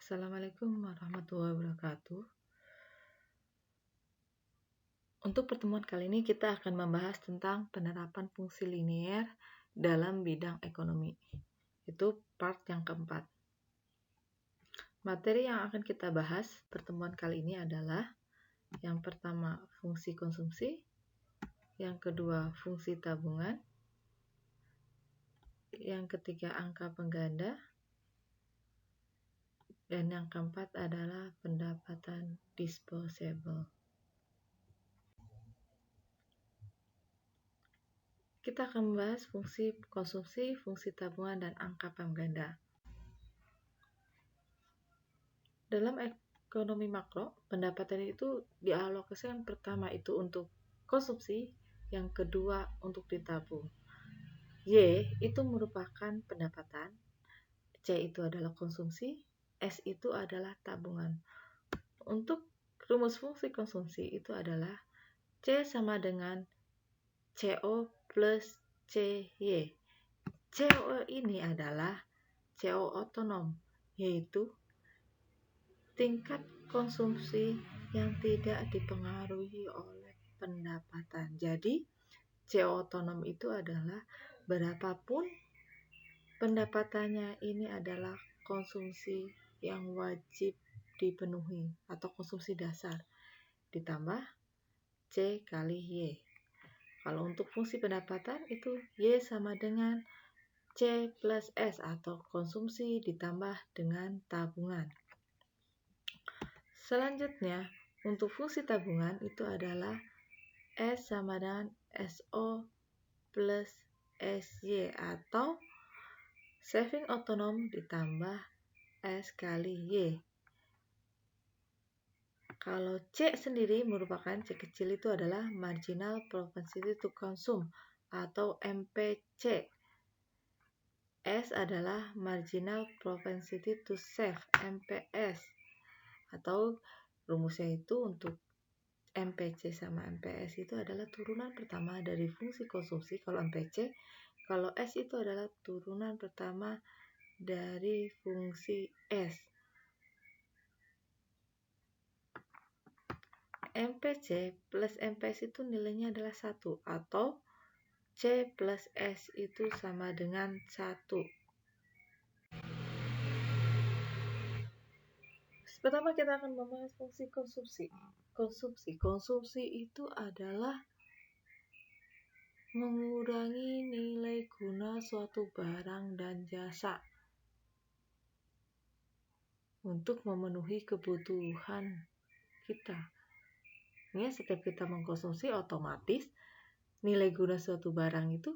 Assalamualaikum warahmatullahi wabarakatuh. Untuk pertemuan kali ini kita akan membahas tentang penerapan fungsi linier dalam bidang ekonomi. Itu part yang keempat. Materi yang akan kita bahas pertemuan kali ini adalah yang pertama fungsi konsumsi, yang kedua fungsi tabungan, yang ketiga angka pengganda, dan yang keempat adalah pendapatan disposable. Kita akan membahas fungsi konsumsi, fungsi tabungan, dan angka pengganda. Dalam ekonomi makro, pendapatan itu dialokasikan pertama itu untuk konsumsi, yang kedua untuk ditabung. Y itu merupakan pendapatan, C itu adalah konsumsi, S itu adalah tabungan. Untuk rumus fungsi konsumsi itu adalah C sama dengan CO plus CY. CO ini adalah CO otonom, yaitu tingkat konsumsi yang tidak dipengaruhi oleh pendapatan. Jadi, CO otonom itu adalah berapapun pendapatannya, ini adalah konsumsi yang wajib dipenuhi atau konsumsi dasar, ditambah C kali Y. Kalau untuk fungsi pendapatan itu Y sama dengan C plus S atau konsumsi ditambah dengan tabungan. Selanjutnya, untuk fungsi tabungan itu adalah S sama dengan SO plus SY atau saving otonom ditambah S kali Y. Kalau C sendiri merupakan C kecil itu adalah marginal propensity to consume atau MPC. S adalah marginal propensity to save MPS. Atau rumusnya itu untuk MPC sama MPS itu adalah turunan pertama dari fungsi konsumsi kalau MPC, kalau S itu adalah turunan pertama dari fungsi S. MPC plus MPS itu nilainya adalah 1 atau C plus S itu sama dengan 1. Pertama kita akan membahas fungsi konsumsi. Konsumsi itu adalah mengurangi nilai guna suatu barang dan jasa untuk memenuhi kebutuhan kita. Ini setiap kita mengkonsumsi otomatis nilai guna suatu barang itu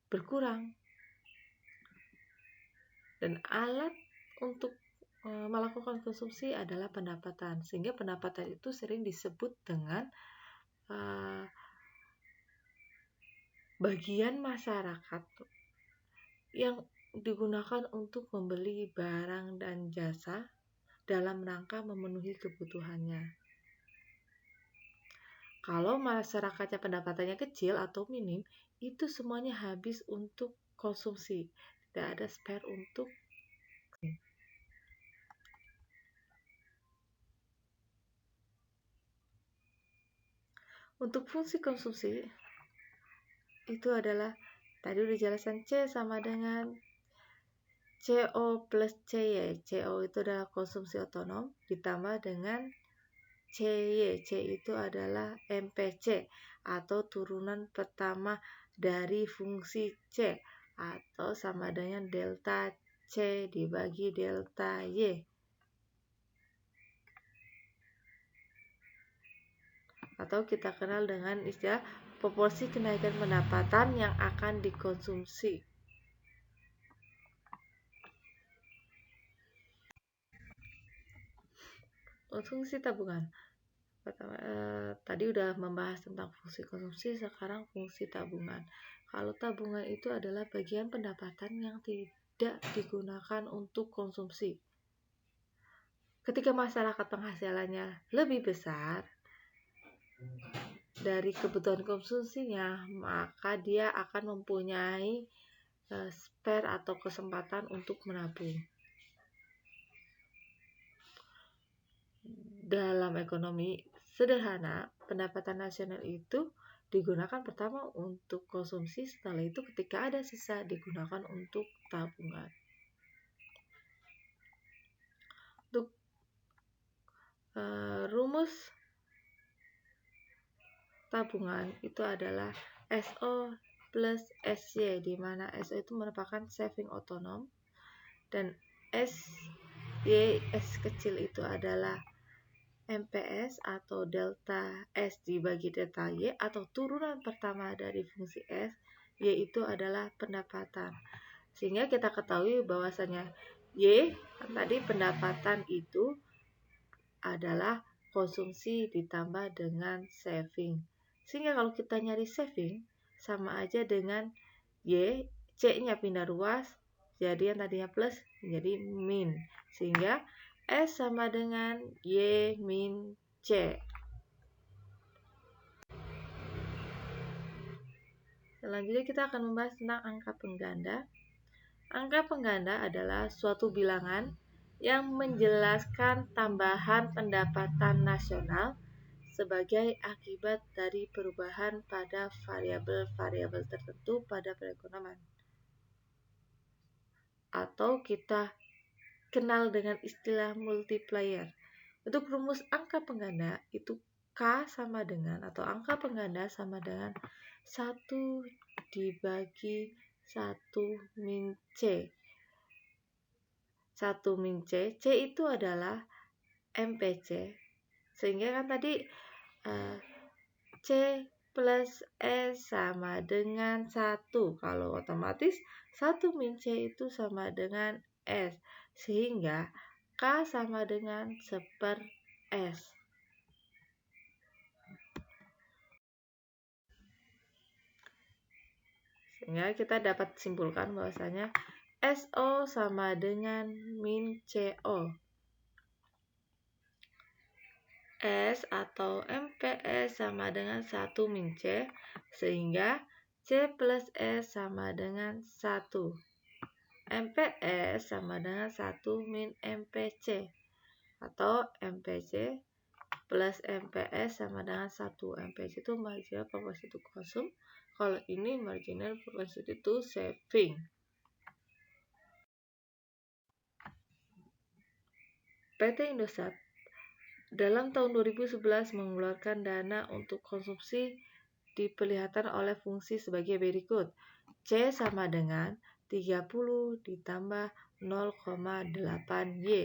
berkurang. Dan alat untuk melakukan konsumsi adalah pendapatan, sehingga pendapatan itu sering disebut dengan bagian masyarakat yang digunakan untuk membeli barang dan jasa dalam rangka memenuhi kebutuhannya. Kalau masyarakatnya pendapatannya kecil atau minim, itu semuanya habis untuk konsumsi, tidak ada spare untuk. Untuk fungsi konsumsi itu adalah tadi udah jelasin C sama dengan CO plus CY. CO itu adalah konsumsi otonom ditambah dengan CY. C itu adalah MPC atau turunan pertama dari fungsi C atau sama dengan delta C dibagi delta Y. Atau kita kenal dengan istilah proporsi kenaikan pendapatan yang akan dikonsumsi. Fungsi tabungan. Pertama, tadi udah membahas tentang fungsi konsumsi, sekarang fungsi tabungan. Kalau tabungan itu adalah bagian pendapatan yang tidak digunakan untuk konsumsi. Ketika masyarakat penghasilannya lebih besar dari kebutuhan konsumsinya, maka dia akan mempunyai spare atau kesempatan untuk menabung. Dalam ekonomi sederhana, pendapatan nasional itu digunakan pertama untuk konsumsi, setelah itu ketika ada sisa digunakan untuk tabungan. Untuk rumus tabungan itu adalah SO plus SY, di mana SO itu merupakan saving otonom dan SY, S kecil itu adalah MPS atau delta S dibagi delta Y atau turunan pertama dari fungsi S, yaitu adalah pendapatan. Sehingga kita ketahui bahwasanya Y tadi pendapatan itu adalah konsumsi ditambah dengan saving. Sehingga kalau kita nyari saving sama aja dengan Y, C-nya pindah ruas, jadi yang tadinya plus menjadi min. Sehingga S sama dengan Y min C. Selanjutnya kita akan membahas tentang angka pengganda. Angka pengganda adalah suatu bilangan yang menjelaskan tambahan pendapatan nasional sebagai akibat dari perubahan pada variabel-variabel tertentu pada perekonomian. Atau kita kenal dengan istilah multiplier. Untuk rumus angka pengganda itu K sama dengan atau angka pengganda sama dengan 1 dibagi 1 min C. 1 min C, C itu adalah MPC. Sehingga kan tadi C plus S sama dengan 1. Kalau otomatis 1 min C itu sama dengan S. Sehingga K sama dengan 1/S. Sehingga kita dapat simpulkan bahwasanya SO sama dengan min CO. S atau MPS sama dengan 1 min C, sehingga C plus S sama dengan 1. MPS sama dengan 1 min MPC, atau MPC plus MPS sama dengan 1. MPC itu marginal propensity to consume, kalau ini marginal propensity to saving. PT Indosat dalam tahun 2011 mengeluarkan dana untuk konsumsi diperlihatkan oleh fungsi sebagai berikut. C sama dengan 30 ditambah 0,8 Y.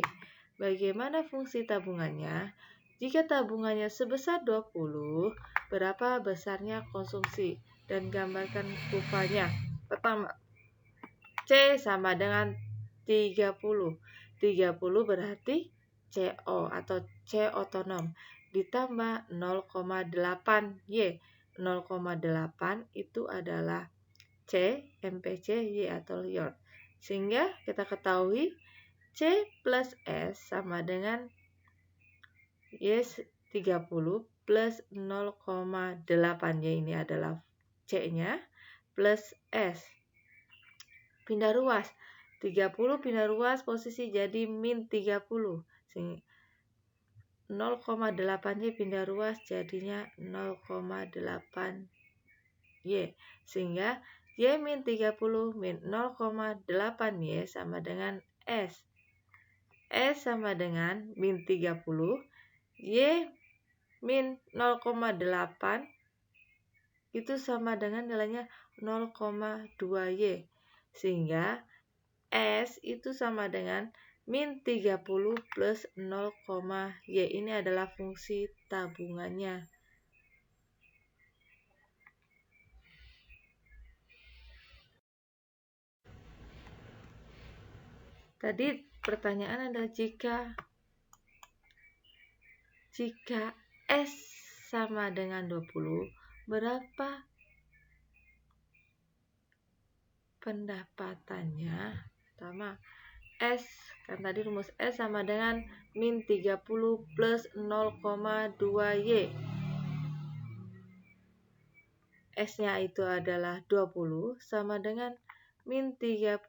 Bagaimana fungsi tabungannya? Jika tabungannya sebesar 20, berapa besarnya konsumsi? Dan gambarkan kurvanya. Pertama, C sama dengan 30. 30 berarti CO atau C otonom ditambah 0,8 Y. 0,8 itu adalah C, MPC, Y atau yield. Sehingga kita ketahui C plus S sama dengan Y 30 plus 0,8 Y, ini adalah C-nya, plus S. Pindah ruas. 30 pindah ruas posisi jadi min 30. 0,8 Y pindah ruas jadinya 0,8 Y. Sehingga Y min 30 min 0,8 Y sama dengan S. S sama dengan min 30. Y min 0,8 itu sama dengan nilainya 0,2 Y. Sehingga S itu sama dengan min 30 plus 0, Y. Ini adalah fungsi tabungannya. Tadi pertanyaan adalah jika S sama dengan 20, berapa pendapatannya? Pertama, S, kan tadi rumus S sama dengan min 30 plus 0,2 Y. S-nya itu adalah 20 sama dengan min 30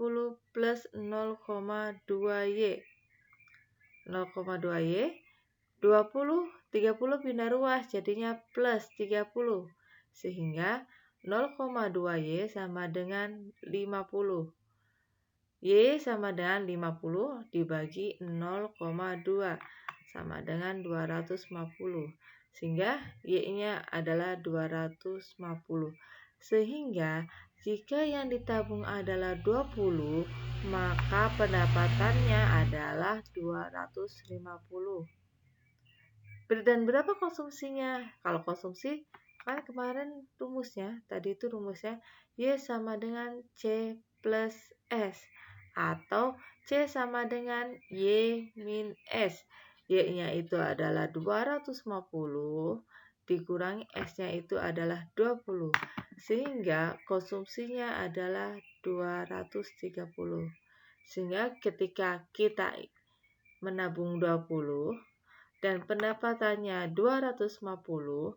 plus 0,2 Y. 0,2 Y 20, 30 pindah ruas jadinya plus 30. Sehingga 0,2Y sama dengan 50. Y sama dengan 50 dibagi 0,2 sama dengan 250. Sehingga Y-nya adalah 250. Sehingga jika yang ditabung adalah 20, maka pendapatannya adalah 250. Dan berapa konsumsinya? Kalau konsumsi, kan kemarin rumusnya, tadi itu rumusnya Y sama dengan C plus S. Atau C sama dengan Y min S. Y-nya itu adalah 250, dikurangi S-nya itu adalah 20. Sehingga konsumsinya adalah 230. Sehingga ketika kita menabung 20, dan pendapatannya 250,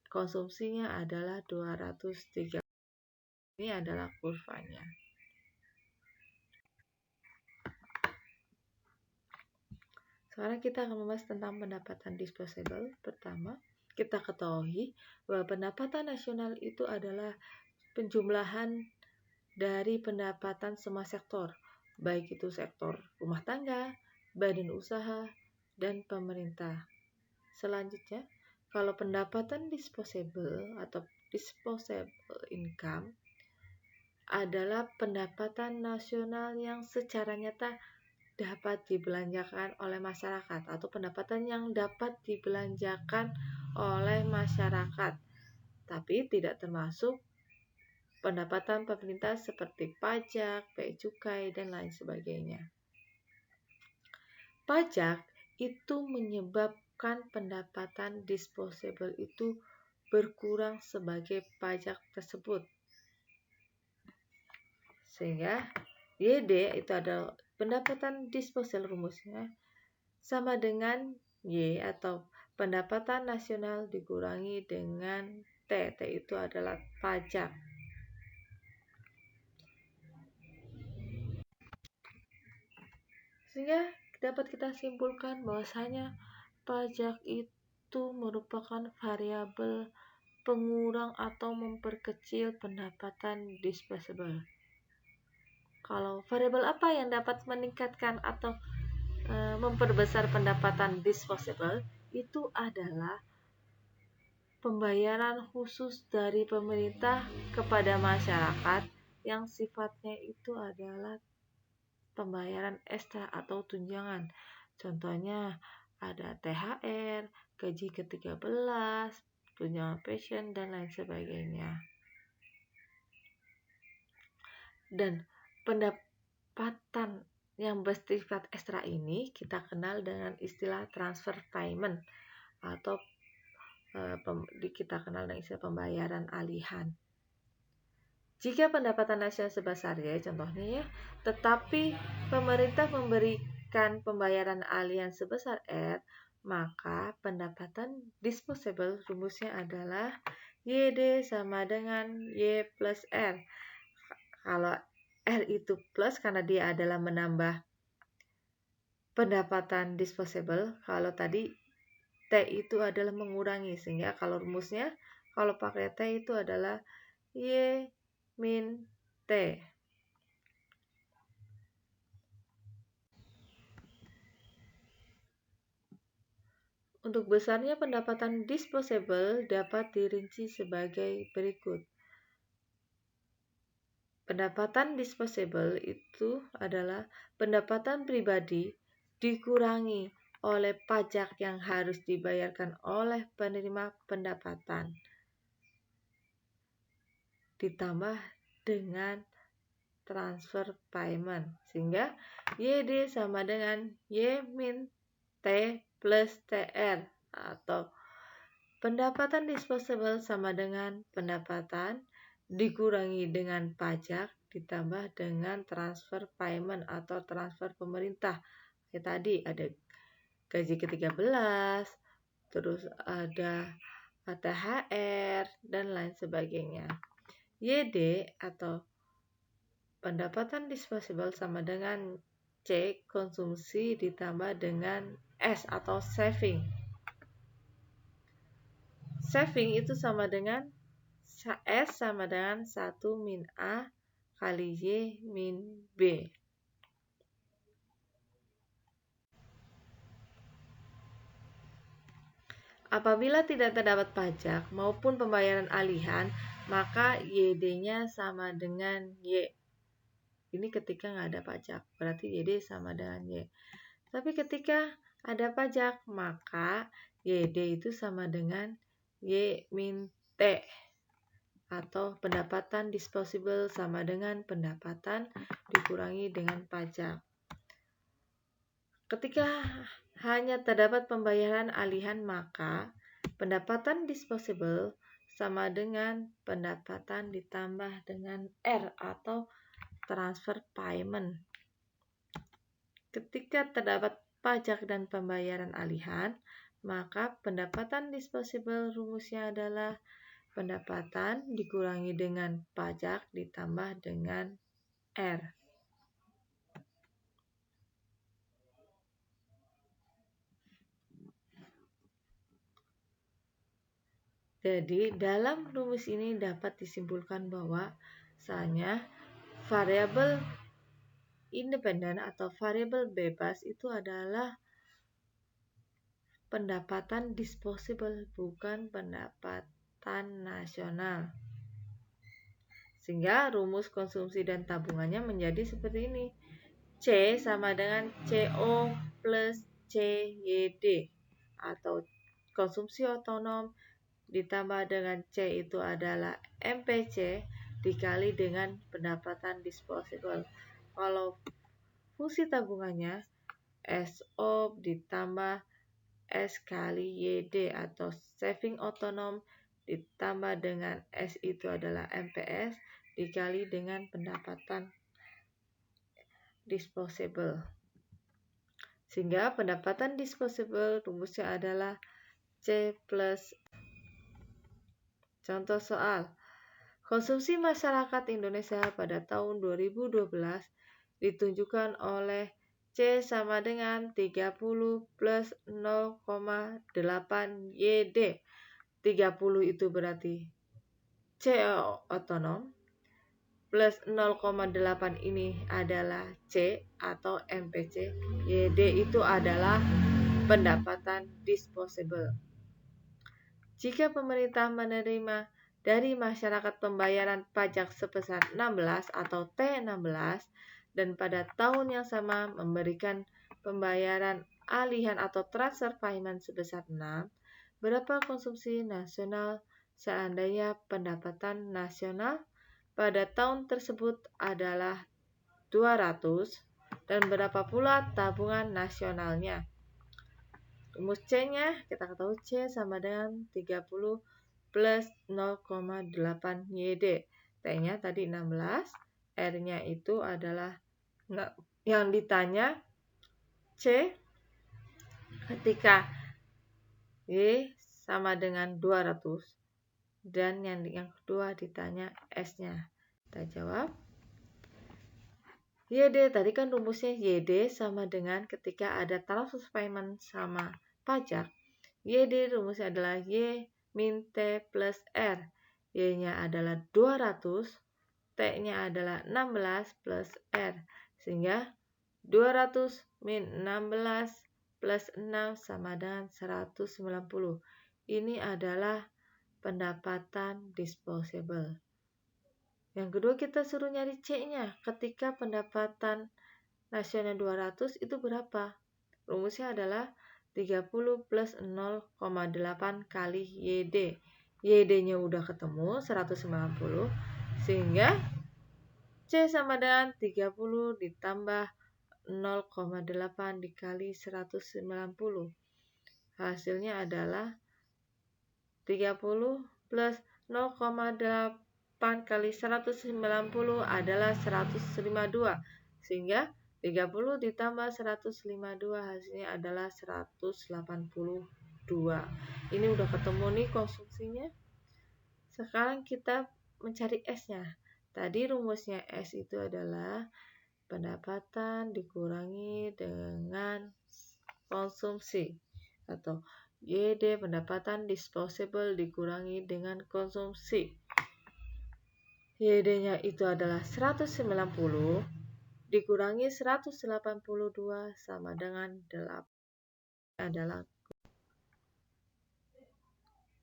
konsumsinya adalah 230. Ini adalah kurvanya. Sekarang kita akan membahas tentang pendapatan disposable. Pertama, kita ketahui bahwa pendapatan nasional itu adalah penjumlahan dari pendapatan semua sektor, baik itu sektor rumah tangga, badan usaha, dan pemerintah. Selanjutnya, kalau pendapatan disposable atau disposable income adalah pendapatan nasional yang secara nyata dapat dibelanjakan oleh masyarakat atau pendapatan yang dapat dibelanjakan oleh masyarakat, tapi tidak termasuk pendapatan pemerintah seperti pajak, bea cukai, dan lain sebagainya. Pajak itu menyebabkan pendapatan disposable itu berkurang sebagai pajak tersebut. Sehingga YD itu adalah pendapatan disposable, rumusnya sama dengan Y atau pendapatan nasional dikurangi dengan T. T itu adalah pajak. Sehingga dapat kita simpulkan bahwasanya pajak itu merupakan variabel pengurang atau memperkecil pendapatan disposable. Kalau variabel apa yang dapat meningkatkan atau memperbesar pendapatan disposable, itu adalah pembayaran khusus dari pemerintah kepada masyarakat yang sifatnya itu adalah pembayaran ekstra atau tunjangan. Contohnya ada THR, gaji ke-13, tunjangan pensiun, dan lain sebagainya. Dan pendapatan yang bersifat ekstra ini kita kenal dengan istilah transfer payment atau kita kenal dengan istilah pembayaran alihan. Jika pendapatan nasional sebesar Y, contohnya ya, tetapi pemerintah memberikan pembayaran alihan sebesar R, maka pendapatan disposable rumusnya adalah YD sama dengan Y plus R. Kalau R itu plus karena dia adalah menambah pendapatan disposable, kalau tadi T itu adalah mengurangi, sehingga kalau rumusnya kalau pakai T itu adalah Y min T. Untuk besarnya pendapatan disposable dapat dirinci sebagai berikut. Pendapatan disposable itu adalah pendapatan pribadi dikurangi oleh pajak yang harus dibayarkan oleh penerima pendapatan, ditambah dengan transfer payment, sehingga YD sama dengan Y min T plus TR, atau pendapatan disposable sama dengan pendapatan dikurangi dengan pajak ditambah dengan transfer payment atau transfer pemerintah. Kayak tadi ada gaji ke-13, terus ada THR, dan lain sebagainya. YD atau pendapatan disposable sama dengan C, konsumsi ditambah dengan S atau saving. saving itu sama dengan S sama dengan 1 min A kali Y min B. Apabila tidak terdapat pajak maupun pembayaran alihan, maka YD-nya sama dengan Y. Ini ketika nggak ada pajak, berarti YD sama dengan Y. Tapi ketika ada pajak, maka YD itu sama dengan Y min T. Atau pendapatan disposable sama dengan pendapatan dikurangi dengan pajak. Ketika hanya terdapat pembayaran alihan, maka pendapatan disposable sama dengan pendapatan ditambah dengan R atau transfer payment. Ketika terdapat pajak dan pembayaran alihan, maka pendapatan disposable rumusnya adalah pendapatan dikurangi dengan pajak ditambah dengan R. Jadi, dalam rumus ini dapat disimpulkan bahwa misalnya variabel independen atau variabel bebas itu adalah pendapatan disposable, bukan pendapatan nasional. Sehingga rumus konsumsi dan tabungannya menjadi seperti ini. C sama dengan CO plus CYD atau konsumsi otonom ditambah dengan C itu adalah MPC dikali dengan pendapatan disposable. Kalau fungsi tabungannya SO ditambah S kali YD atau saving otonom ditambah dengan S itu adalah MPS dikali dengan pendapatan disposable. Sehingga pendapatan disposable rumusnya adalah C plus. Contoh soal, konsumsi masyarakat Indonesia pada tahun 2012 ditunjukkan oleh C sama dengan 30 plus 0,8 YD. 30 itu berarti C otonom, plus 0,8 ini adalah C atau MPC, YD itu adalah pendapatan disposable. Jika pemerintah menerima dari masyarakat pembayaran pajak sebesar 16 atau T16 dan pada tahun yang sama memberikan pembayaran alihan atau transfer payment sebesar 6, berapa konsumsi nasional seandainya pendapatan nasional pada tahun tersebut adalah 200 dan berapa pula tabungan nasionalnya? Rumus C-nya kita ketahui C sama dengan 30 plus 0,8 YD. T-nya tadi 16, R-nya itu adalah yang ditanya C ketika Y sama dengan 200 dan yang kedua ditanya S-nya. Kita jawab. YD tadi kan rumusnya YD sama dengan ketika ada transfer payment sama pajak. YD rumusnya adalah Y min T plus R. Y-nya adalah 200, T-nya adalah 16 plus R. Sehingga 200 min 16 plus 6 sama dengan 190. Ini adalah pendapatan disposable. Yang kedua kita suruh nyari C-nya. Ketika pendapatan nasional 200 itu berapa? Rumusnya adalah 30 plus 0,8 kali YD. YD-nya udah ketemu 190. Sehingga C sama dengan 30 ditambah 0,8 dikali 190. Hasilnya adalah 30 plus 0,8 kali 190 adalah 152. Sehingga 30 ditambah 152 hasilnya adalah 182. Ini udah ketemu nih konsumsinya. Sekarang kita mencari S-nya. Tadi rumusnya S itu adalah pendapatan dikurangi dengan konsumsi atau YD pendapatan disposable dikurangi dengan konsumsi. YD-nya itu adalah 190 dikurangi 182 sama dengan 8. Adalah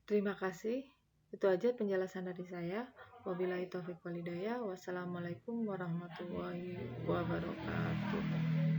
terima kasih. Itu aja penjelasan dari saya. Wabillahi taufiq walhidayah. Wassalamualaikum warahmatullahi wabarakatuh.